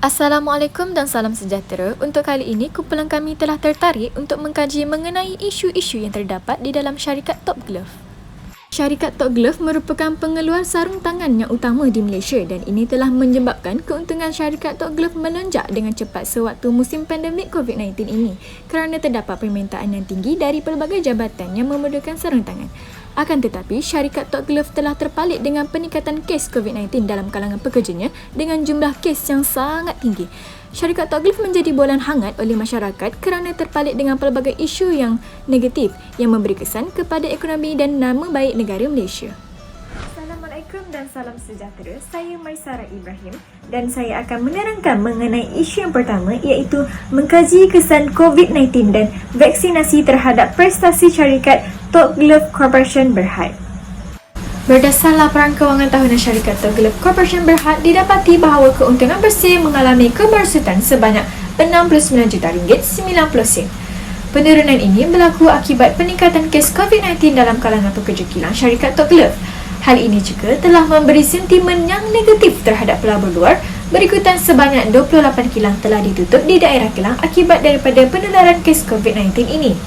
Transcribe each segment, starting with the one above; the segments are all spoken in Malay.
Assalamualaikum dan salam sejahtera. Untuk kali ini, kumpulan kami telah tertarik untuk mengkaji mengenai isu-isu yang terdapat di dalam syarikat Top Glove. Syarikat Top Glove merupakan pengeluar sarung tangan yang utama di Malaysia dan ini telah menyebabkan keuntungan syarikat Top Glove melonjak dengan cepat sewaktu musim pandemik COVID-19 ini kerana terdapat permintaan yang tinggi dari pelbagai jabatan yang memerlukan sarung tangan. Akan tetapi, syarikat Top Glove telah terpalit dengan peningkatan kes COVID-19 dalam kalangan pekerjanya dengan jumlah kes yang sangat tinggi. Syarikat Top Glove menjadi bolan hangat oleh masyarakat kerana terpalit dengan pelbagai isu yang negatif yang memberi kesan kepada ekonomi dan nama baik negara Malaysia. Assalamualaikum dan salam sejahtera. Saya Maisara Ibrahim dan saya akan menerangkan mengenai isu yang pertama iaitu mengkaji kesan COVID-19 dan vaksinasi terhadap prestasi syarikat Top Glove Corporation Berhad. Berdasar laporan kewangan tahunan syarikat Top Glove Corporation Berhad, didapati bahawa keuntungan bersih mengalami kemerosotan sebanyak RM69.90. Penurunan ini berlaku akibat peningkatan kes COVID-19 dalam kalangan pekerja kilang syarikat Top Glove. Hal ini juga telah memberi sentimen yang negatif terhadap pelabur luar. Berikutan sebanyak 28 kilang telah ditutup di daerah kilang akibat daripada penularan kes COVID-19 ini.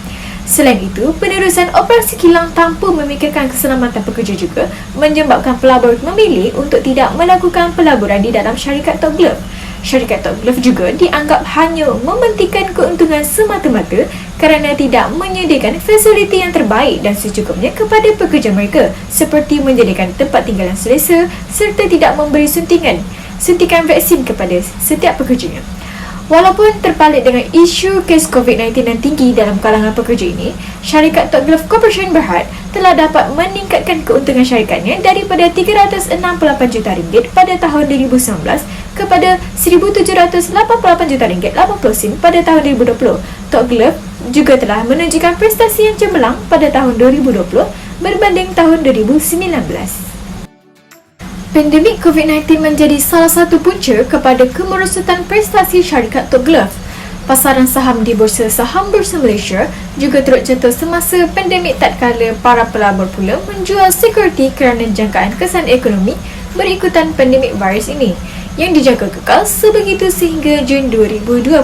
Selain itu, penerusan operasi kilang tanpa memikirkan keselamatan pekerja juga menyebabkan pelabur memilih untuk tidak melakukan pelaburan di dalam syarikat Top Glove. Syarikat Top Glove juga dianggap hanya mementingkan keuntungan semata-mata kerana tidak menyediakan fasiliti yang terbaik dan secukupnya kepada pekerja mereka seperti menyediakan tempat tinggal yang selesa serta tidak memberi suntikan vaksin kepada setiap pekerjanya. Walaupun terpalit dengan isu kes COVID-19 yang tinggi dalam kalangan pekerja ini, syarikat Top Glove Corporation Berhad telah dapat meningkatkan keuntungan syarikatnya daripada RM368 juta pada tahun 2019 kepada RM1,788 juta 80 sen pada tahun 2020. Top Glove juga telah menunjukkan prestasi yang cemerlang pada tahun 2020 berbanding tahun 2019. Pandemik COVID-19 menjadi salah satu punca kepada kemerosotan prestasi syarikat Top Glove. Pasaran saham di Bursa Saham Bursa Malaysia juga turut jatuh semasa pandemik tatkala para pelabur pula menjual sekuriti kerana jangkaan kesan ekonomi berikutan pandemik virus ini yang dijaga kekal sebegitu sehingga Jun 2020.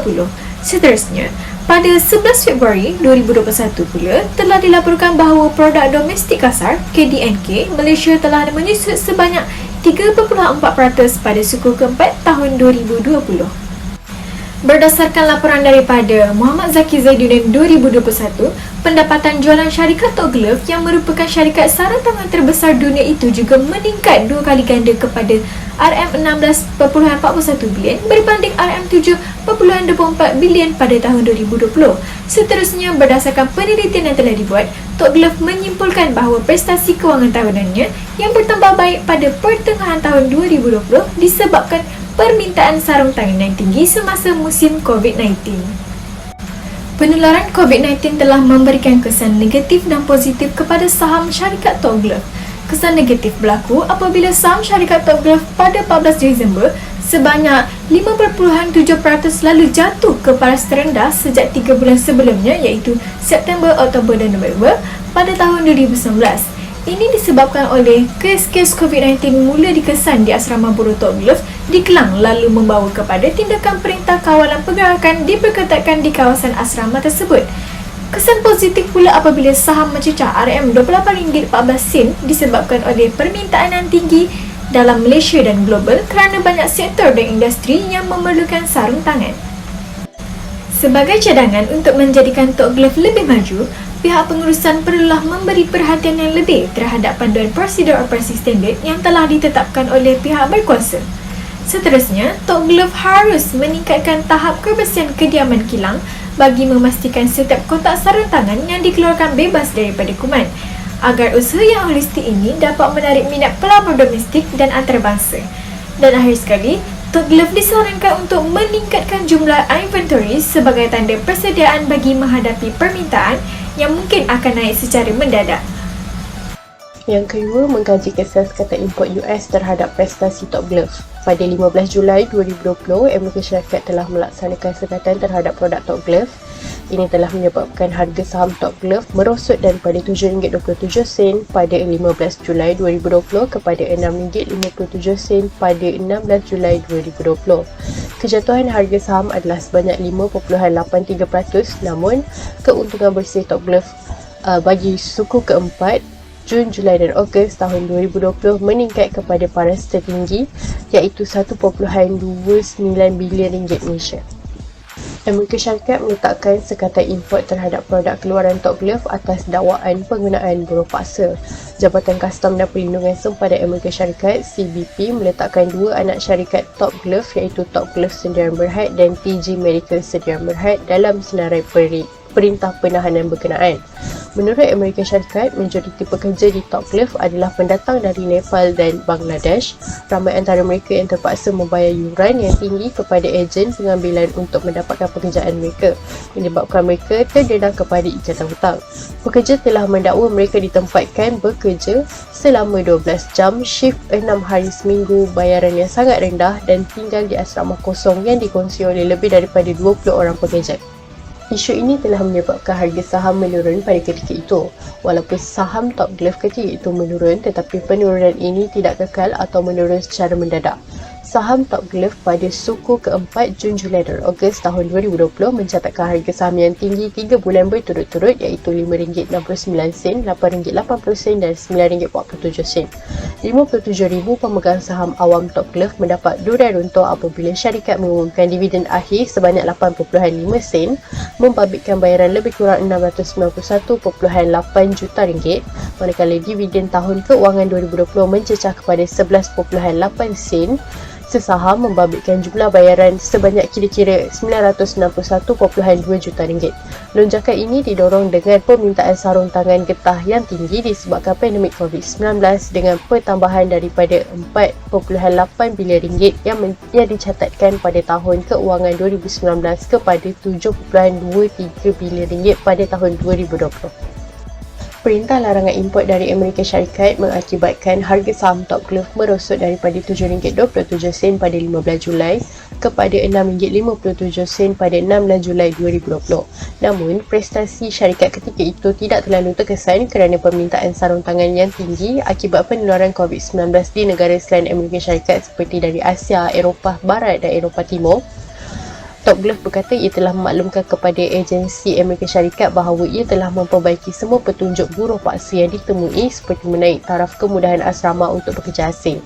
Seterusnya, pada 11 Februari 2021 pula telah dilaporkan bahawa produk domestik kasar KDNK Malaysia telah menyusut sebanyak 3.4% pada suku keempat tahun 2020. Berdasarkan laporan daripada Muhammad Zaki Zaiduddin 2021, pendapatan jualan syarikat Top Glove yang merupakan syarikat sarung tangan terbesar dunia itu juga meningkat 2 kali ganda kepada RM16.41 bilion berbanding RM7.24 bilion pada tahun 2020. Seterusnya, berdasarkan penelitian yang telah dibuat, Top Glove menyimpulkan bahawa prestasi kewangan tahunannya yang bertambah baik pada pertengahan tahun 2020 disebabkan permintaan sarung tangan yang tinggi semasa musim COVID-19. Penularan COVID-19 telah memberikan kesan negatif dan positif kepada saham syarikat Top Glove. Kesan negatif berlaku apabila saham syarikat Top Glove pada 14 Disember sebanyak 5.7% lalu jatuh ke paras terendah sejak 3 bulan sebelumnya iaitu September, Oktober dan November pada tahun 2019. Ini disebabkan oleh kes-kes COVID-19 mula dikesan di asrama buruh Top Glove di Kelang lalu membawa kepada tindakan perintah kawalan pergerakan diperketatkan di kawasan asrama tersebut. Kesan positif pula apabila saham mencecah RM28.14 disebabkan oleh permintaan yang tinggi dalam Malaysia dan global kerana banyak sektor dan industri yang memerlukan sarung tangan. Sebagai cadangan untuk menjadikan Top Glove lebih maju, pihak pengurusan perlulah memberi perhatian yang lebih terhadap panduan prosedur operasi standard yang telah ditetapkan oleh pihak berkuasa. Seterusnya, Top Glove harus meningkatkan tahap kebersihan kediaman kilang bagi memastikan setiap kotak sarung tangan yang dikeluarkan bebas daripada kuman agar usaha yang holistik ini dapat menarik minat pelabur domestik dan antarabangsa. Dan akhir sekali, Top Glove disarankan untuk meningkatkan jumlah inventory sebagai tanda persediaan bagi menghadapi permintaan yang mungkin akan naik secara mendadak. Yang kedua, mengkaji kesan sekatan import US terhadap prestasi Top Glove. Pada 15 Julai 2020, Amerika Syarikat telah melaksanakan sekatan terhadap produk Top Glove Ini telah menyebabkan harga saham Top Glove merosot daripada RM7.27 pada 15 Julai 2020 kepada RM6.57 pada 16 Julai 2020. Kejatuhan harga saham adalah sebanyak 5.83%, namun keuntungan bersih Top Glove bagi suku keempat Jun, Julai dan Ogos tahun 2020 meningkat kepada paras tertinggi iaitu RM1.29 bilion Malaysia. Amerika Syarikat meletakkan sekatan import terhadap produk keluaran Top Glove atas dakwaan penggunaan buruh paksa. Jabatan Kastam dan Perlindungan Sempadan Amerika Syarikat (CBP) meletakkan dua anak syarikat Top Glove iaitu Top Glove Sdn Bhd dan TG Medical Sdn Bhd dalam senarai perintah penahanan berkenaan. Menurut Amerika Syarikat, majoriti pekerja di Top Glove adalah pendatang dari Nepal dan Bangladesh. Ramai antara mereka yang terpaksa membayar yuran yang tinggi kepada ejen pengambilan untuk mendapatkan pekerjaan mereka, menyebabkan mereka terdedah kepada ikatan hutang. Pekerja telah mendakwa mereka ditempatkan bekerja selama 12 jam, shift 6 hari seminggu, bayaran yang sangat rendah dan tinggal di asrama kosong yang dikongsi oleh lebih daripada 20 orang pekerja. Isu ini telah menyebabkan harga saham menurun pada ketika itu. Walaupun saham Top Glove ketika itu menurun, tetapi penurunan ini tidak kekal atau menurun secara mendadak. Saham Top Glove pada suku keempat Jun, Julai dan Ogos tahun 2020 mencatatkan harga saham yang tinggi 3 bulan berturut-turut iaitu RM5.69, RM8.80 dan RM9.47. 57,000 pemegang saham awam Top Glove mendapat durai runtuh apabila syarikat mengumumkan dividen akhir sebanyak 8.5 sen, membabitkan bayaran lebih kurang RM691.8 juta, manakala dividen tahun keuangan 2020 mencecah kepada 11.8 sen sesaham, membabitkan jumlah bayaran sebanyak kira-kira RM961.2 juta. Lonjakan ini didorong dengan permintaan sarung tangan getah yang tinggi disebabkan pandemik COVID-19 dengan pertambahan daripada RM4.8 bilion yang dicatatkan pada tahun keuangan 2019 kepada RM7.23 bilion pada tahun 2020. Perintah larangan import dari Amerika Syarikat mengakibatkan harga saham Top Glove merosot daripada RM7.27 pada 15 Julai kepada RM6.57 pada 16 Julai 2020. Namun, prestasi syarikat ketika itu tidak terlalu terkesan kerana permintaan sarung tangan yang tinggi akibat penularan COVID-19 di negara selain Amerika Syarikat seperti dari Asia, Eropah Barat dan Eropah Timur. Top Glove berkata ia telah memaklumkan kepada agensi Amerika Syarikat bahawa ia telah memperbaiki semua petunjuk buruh paksa yang ditemui seperti menaik taraf kemudahan asrama untuk pekerja asing.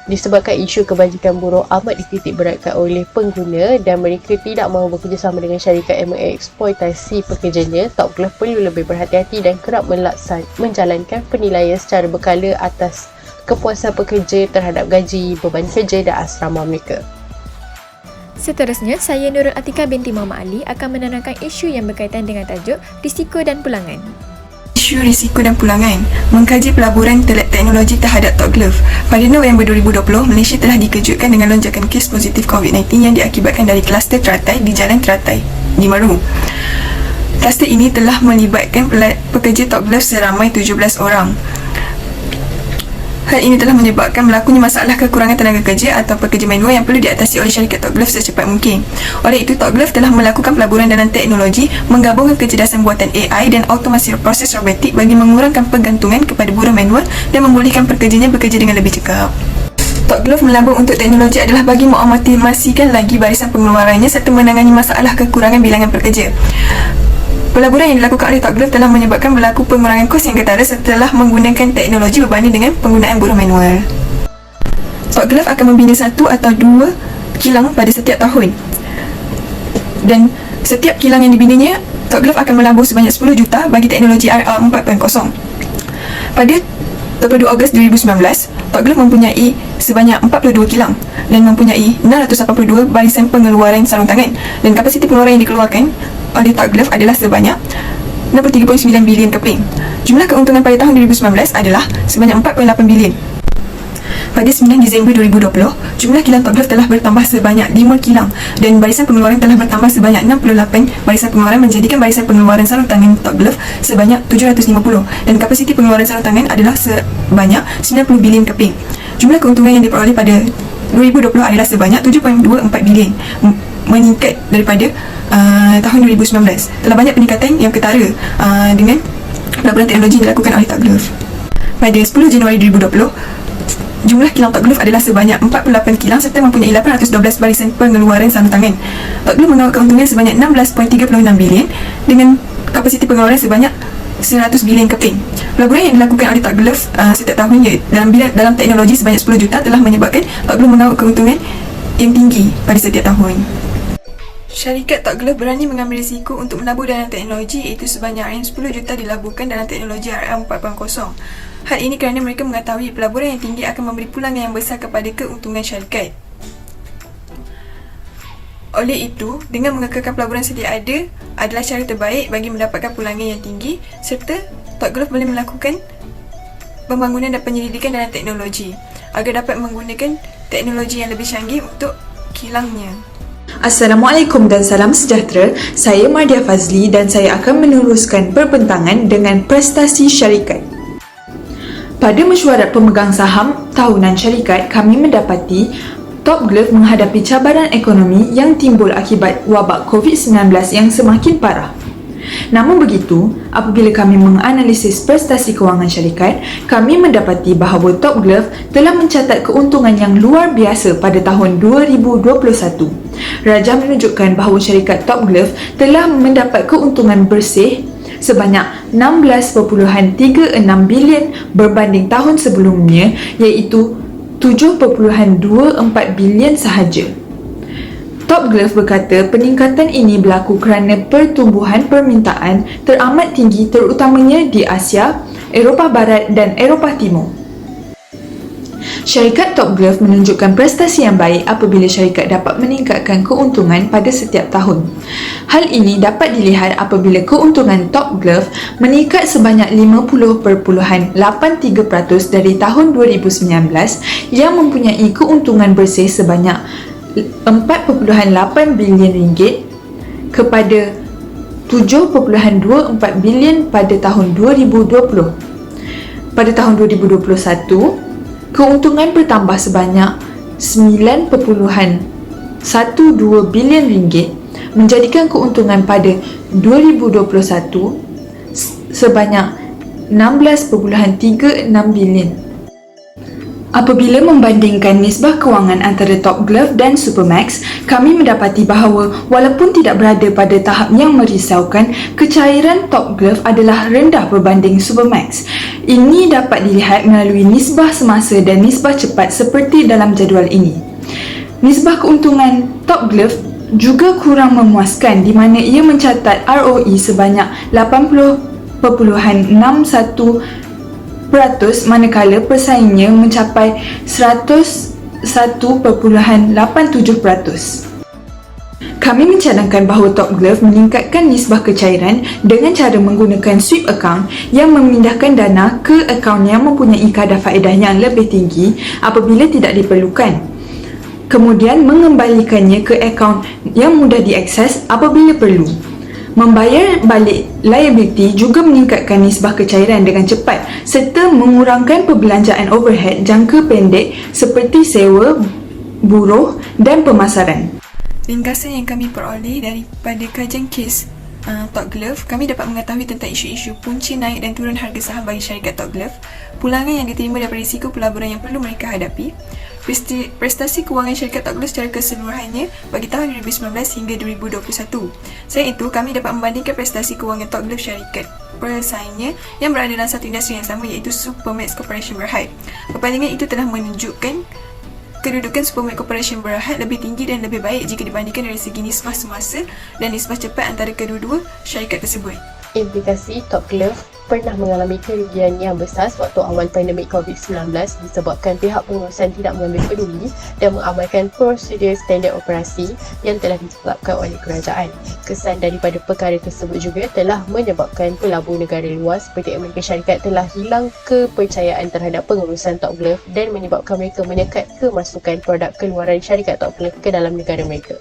Disebabkan isu kebajikan buruh amat dititik beratkan oleh pengguna dan mereka tidak mahu bekerjasama dengan syarikat yang mengeksploitasi pekerjanya, Top Glove perlu lebih berhati-hati dan kerap menjalankan penilaian secara berkala atas kepuasan pekerja terhadap gaji, beban kerja dan asrama mereka. Seterusnya, saya Nurul Atika binti Muhammad Ali akan menerangkan isu yang berkaitan dengan tajuk risiko dan pulangan. Isu risiko dan pulangan mengkaji pelaburan teknologi terhadap Top Glove. Pada November 2020, Malaysia telah dikejutkan dengan lonjakan kes positif COVID-19 yang diakibatkan dari kluster teratai di Jalan Teratai di Meru. Kluster ini telah melibatkan pekerja Top Glove seramai 17 orang. Hal ini telah menyebabkan berlakunya masalah kekurangan tenaga kerja atau pekerja manual yang perlu diatasi oleh syarikat Top Glove secepat mungkin. Oleh itu, Top Glove telah melakukan pelaburan dalam teknologi, menggabungkan kecerdasan buatan AI dan automasi proses robotik bagi mengurangkan pergantungan kepada buruh manual dan membolehkan pekerjanya bekerja dengan lebih cekap. Top Glove melabur untuk teknologi adalah bagi mengoptimasikan lagi barisan pengeluarannya serta menangani masalah kekurangan bilangan pekerja. Pelaburan yang dilakukan oleh Top Glove telah menyebabkan berlaku pengurangan kos yang ketara setelah menggunakan teknologi berbanding dengan penggunaan buruh manual. Top Glove akan membina 1 atau 2 kilang pada setiap tahun. Dan setiap kilang yang dibinanya, Top Glove akan melabur sebanyak 10 juta bagi teknologi IR 4.0. Pada 22 Ogos 2019, Top Glove mempunyai sebanyak 42 kilang dan mempunyai 682 barisan pengeluaran sarung tangan, dan kapasiti pengeluaran yang dikeluarkan oleh Top Glove adalah sebanyak 63.9 bilion keping. Jumlah keuntungan pada tahun 2019 adalah sebanyak 4.8 bilion. Pada 9 Disember 2020, jumlah kilang Top Glove telah bertambah sebanyak 5 kilang dan barisan pengeluaran telah bertambah sebanyak 68 barisan pengeluaran, menjadikan barisan pengeluaran sarung tangan Top Glove sebanyak 750 dan kapasiti pengeluaran sarung tangan adalah sebanyak 90 bilion keping. Jumlah keuntungan yang diperoleh pada 2020 adalah sebanyak 7.24 bilion. meningkat daripada tahun 2019. Telah banyak peningkatan yang ketara dengan pelaburan teknologi yang dilakukan oleh Top Glove. Pada 10 Januari 2020, jumlah kilang Top Glove adalah sebanyak 48 kilang serta mempunyai 812 barisan pengeluaran sarung tangan. Top Glove mengawal keuntungan sebanyak 16.36 bilion dengan kapasiti pengeluaran sebanyak 100 bilion keping. Pelaburan yang dilakukan oleh Top Glove setiap tahunnya dalam teknologi sebanyak 10 juta telah menyebabkan Top Glove mengawal keuntungan yang tinggi pada setiap tahun. Syarikat Top Glove berani mengambil risiko untuk menabur dalam teknologi, iaitu sebanyak RM10 juta dilaburkan dalam teknologi RM4.0. Hal ini kerana mereka mengetahui pelaburan yang tinggi akan memberi pulangan yang besar kepada keuntungan syarikat. Oleh itu, dengan mengekalkan pelaburan sedia ada adalah cara terbaik bagi mendapatkan pulangan yang tinggi, serta Top Glove boleh melakukan pembangunan dan penyelidikan dalam teknologi agar dapat menggunakan teknologi yang lebih canggih untuk kilangnya. Assalamualaikum dan salam sejahtera. Saya Mardia Fazli dan saya akan meneruskan perbincangan dengan prestasi syarikat. Pada mesyuarat pemegang saham tahunan syarikat, kami mendapati Top Glove menghadapi cabaran ekonomi yang timbul akibat wabak COVID-19 yang semakin parah. Namun begitu, apabila kami menganalisis prestasi kewangan syarikat, kami mendapati bahawa Top Glove telah mencatat keuntungan yang luar biasa pada tahun 2021. Rajah menunjukkan bahawa syarikat Top Glove telah mendapat keuntungan bersih sebanyak 16.36 bilion berbanding tahun sebelumnya, iaitu 7.24 bilion sahaja. Top Glove berkata peningkatan ini berlaku kerana pertumbuhan permintaan teramat tinggi terutamanya di Asia, Eropah Barat dan Eropah Timur. Syarikat Top Glove menunjukkan prestasi yang baik apabila syarikat dapat meningkatkan keuntungan pada setiap tahun. Hal ini dapat dilihat apabila keuntungan Top Glove meningkat sebanyak 50.83% dari tahun 2019 yang mempunyai keuntungan bersih sebanyak 4.8 bilion ringgit kepada 7.24 bilion pada tahun 2020. Pada tahun 2021, keuntungan bertambah sebanyak 9.12 bilion ringgit menjadikan keuntungan pada 2021 sebanyak 16.36 bilion. Apabila membandingkan nisbah kewangan antara Top Glove dan Supermax, kami mendapati bahawa walaupun tidak berada pada tahap yang merisaukan, kecairan Top Glove adalah rendah berbanding Supermax. Ini dapat dilihat melalui nisbah semasa dan nisbah cepat seperti dalam jadual ini. Nisbah keuntungan Top Glove juga kurang memuaskan di mana ia mencatat ROE sebanyak 80.61%, manakala pesaingnya mencapai 101.87%. Kami mencadangkan bahawa Top Glove meningkatkan nisbah kecairan dengan cara menggunakan sweep account yang memindahkan dana ke akaun yang mempunyai kadar faedah yang lebih tinggi apabila tidak diperlukan, kemudian mengembalikannya ke akaun yang mudah diakses apabila perlu. Membayar balik liability juga meningkatkan nisbah kecairan dengan cepat serta mengurangkan perbelanjaan overhead jangka pendek seperti sewa, buruh dan pemasaran. Ringkasan yang kami peroleh daripada kajian kes Top Glove, kami dapat mengetahui tentang isu-isu punca naik dan turun harga saham bagi syarikat Top Glove, pulangan yang diterima daripada risiko pelaburan yang perlu mereka hadapi, prestasi kewangan syarikat Top Glove secara keseluruhannya bagi tahun 2019 hingga 2021. Selain itu, kami dapat membandingkan prestasi kewangan Top Glove syarikat persaingnya yang berada dalam satu industri yang sama, iaitu Supermax Corporation Berhad. Perbandingan itu telah menunjukkan kedudukan Supermax Corporation Berhad lebih tinggi dan lebih baik jika dibandingkan dari segi nisbah semasa dan nisbah cepat antara kedua-dua syarikat tersebut. Implikasi Top Glove pernah mengalami kerugian yang besar sewaktu awal pandemik COVID-19 disebabkan pihak pengurusan tidak mengambil peduli dan mengamalkan prosedur standard operasi yang telah ditetapkan oleh kerajaan. Kesan daripada perkara tersebut juga telah menyebabkan pelabur negara luar seperti Amerika Syarikat telah hilang kepercayaan terhadap pengurusan Top Glove dan menyebabkan mereka menyekat kemasukan produk keluaran syarikat Top Glove ke dalam negara mereka.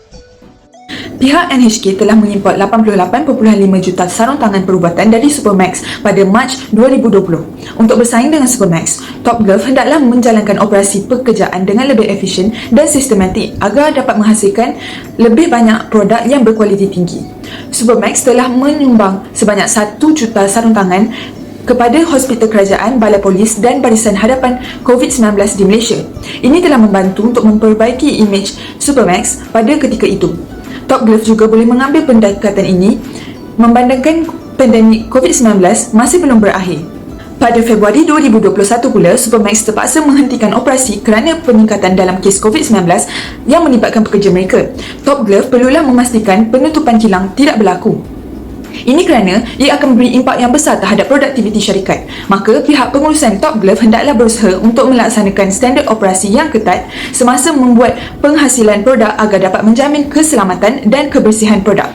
Pihak NHK telah mengimport 88.5 juta sarung tangan perubatan dari Supermax pada Mac 2020. Untuk bersaing dengan Supermax, Top Glove hendaklah menjalankan operasi pekerjaan dengan lebih efisien dan sistematik agar dapat menghasilkan lebih banyak produk yang berkualiti tinggi. Supermax telah menyumbang sebanyak 1 juta sarung tangan kepada hospital kerajaan, balai polis dan barisan hadapan COVID-19 di Malaysia. Ini telah membantu untuk memperbaiki imej Supermax pada ketika itu. Top Glove juga boleh mengambil pendekatan ini membandingkan pandemik COVID-19 masih belum berakhir. Pada Februari 2021 pula, Supermax terpaksa menghentikan operasi kerana peningkatan dalam kes COVID-19 yang melibatkan pekerja mereka. Top Glove perlulah memastikan penutupan kilang tidak berlaku. Ini kerana ia akan memberi impak yang besar terhadap produktiviti syarikat. Maka pihak pengurusan Top Glove hendaklah berusaha untuk melaksanakan standard operasi yang ketat semasa membuat penghasilan produk agar dapat menjamin keselamatan dan kebersihan produk.